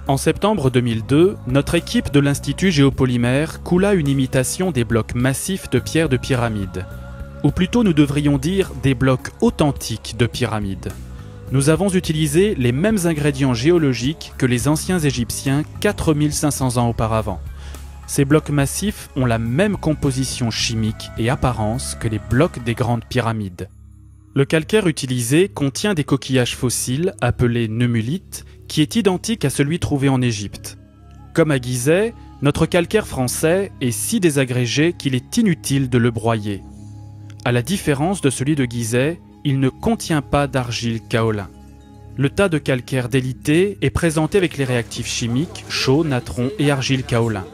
En septembre 2002, notre équipe de l'Institut Géopolymère coula une imitation des blocs massifs de pierre de pyramide. Ou plutôt nous devrions dire des blocs authentiques de pyramide. Nous avons utilisé les mêmes ingrédients géologiques que les anciens Égyptiens 4500 ans auparavant. Ces blocs massifs ont la même composition chimique et apparence que les blocs des grandes pyramides. Le calcaire utilisé contient des coquillages fossiles appelés neumulites, qui est identique à celui trouvé en Égypte. Comme à Gizeh, notre calcaire français est si désagrégé qu'il est inutile de le broyer. À la différence de celui de Gizeh, il ne contient pas d'argile kaolin. Le tas de calcaire délité est présenté avec les réactifs chimiques, chaux, natron et argile kaolin.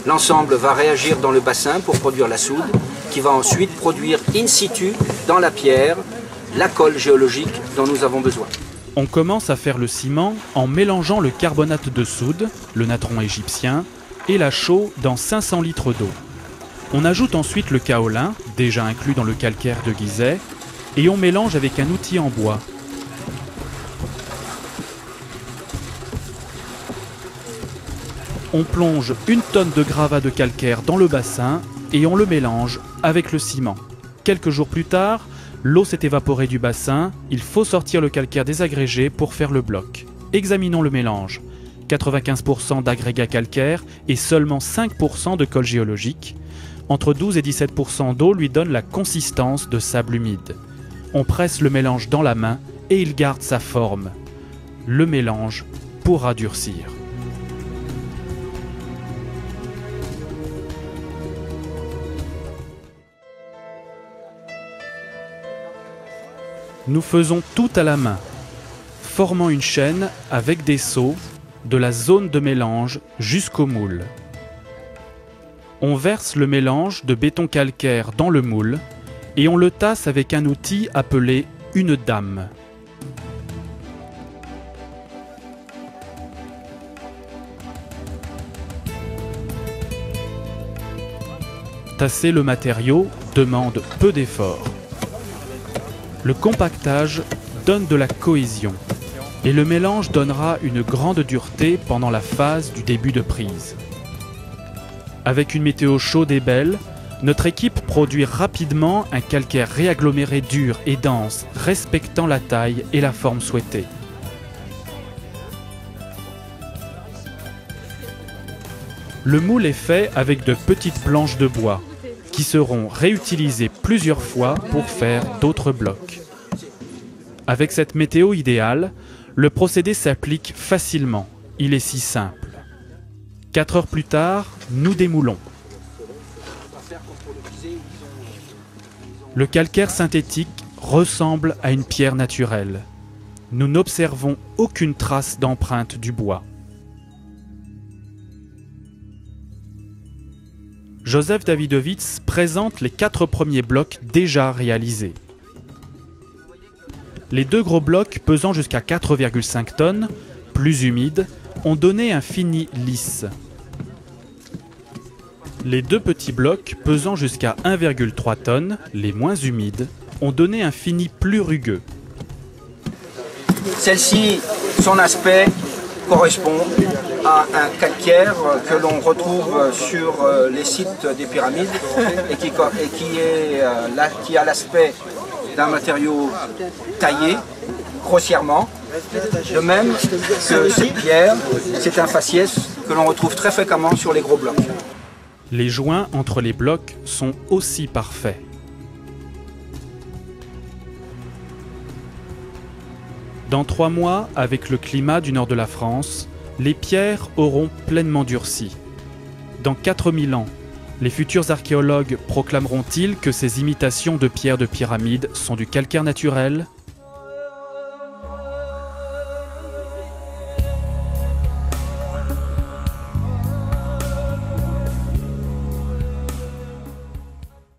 L'ensemble va réagir dans le bassin pour produire la soude, qui va ensuite produire in situ, dans la pierre, la colle géologique dont nous avons besoin. On commence à faire le ciment en mélangeant le carbonate de soude, le natron égyptien, et la chaux dans 500 litres d'eau. On ajoute ensuite le kaolin, déjà inclus dans le calcaire de Gizeh, et on mélange avec un outil en bois. On plonge 1 tonne de gravats de calcaire dans le bassin et on le mélange avec le ciment. Quelques jours plus tard, l'eau s'est évaporée du bassin, il faut sortir le calcaire désagrégé pour faire le bloc. Examinons le mélange. 95% d'agrégat calcaire et seulement 5% de colle géologique. Entre 12 et 17% d'eau lui donne la consistance de sable humide. On presse le mélange dans la main et il garde sa forme. Le mélange pourra durcir. Nous faisons tout à la main, formant une chaîne avec des seaux de la zone de mélange jusqu'au moule. On verse le mélange de béton calcaire dans le moule et on le tasse avec un outil appelé une dame. Tasser le matériau demande peu d'efforts. Le compactage donne de la cohésion et le mélange donnera une grande dureté pendant la phase du début de prise. Avec une météo chaude et belle, notre équipe produit rapidement un calcaire réaggloméré dur et dense, respectant la taille et la forme souhaitée. Le moule est fait avec de petites planches de bois, qui seront réutilisées plusieurs fois pour faire d'autres blocs. Avec cette météo idéale, le procédé s'applique facilement, il est si simple. 4 heures plus tard, nous démoulons. Le calcaire synthétique ressemble à une pierre naturelle. Nous n'observons aucune trace d'empreinte du bois. Joseph Davidovits présente les 4 premiers blocs déjà réalisés. Les 2 gros blocs pesant jusqu'à 4,5 tonnes, plus humides, ont donné un fini lisse. Les 2 petits blocs pesant jusqu'à 1,3 tonnes, les moins humides, ont donné un fini plus rugueux. Celle-ci, son aspect correspond à un calcaire que l'on retrouve sur les sites des pyramides et qui a l'aspect d'un matériau taillé grossièrement. De même que cette pierre, c'est un faciès que l'on retrouve très fréquemment sur les gros blocs. Les joints entre les blocs sont aussi parfaits. Dans 3 mois, avec le climat du nord de la France, les pierres auront pleinement durci. Dans 4000 ans, les futurs archéologues proclameront-ils que ces imitations de pierres de pyramide sont du calcaire naturel ?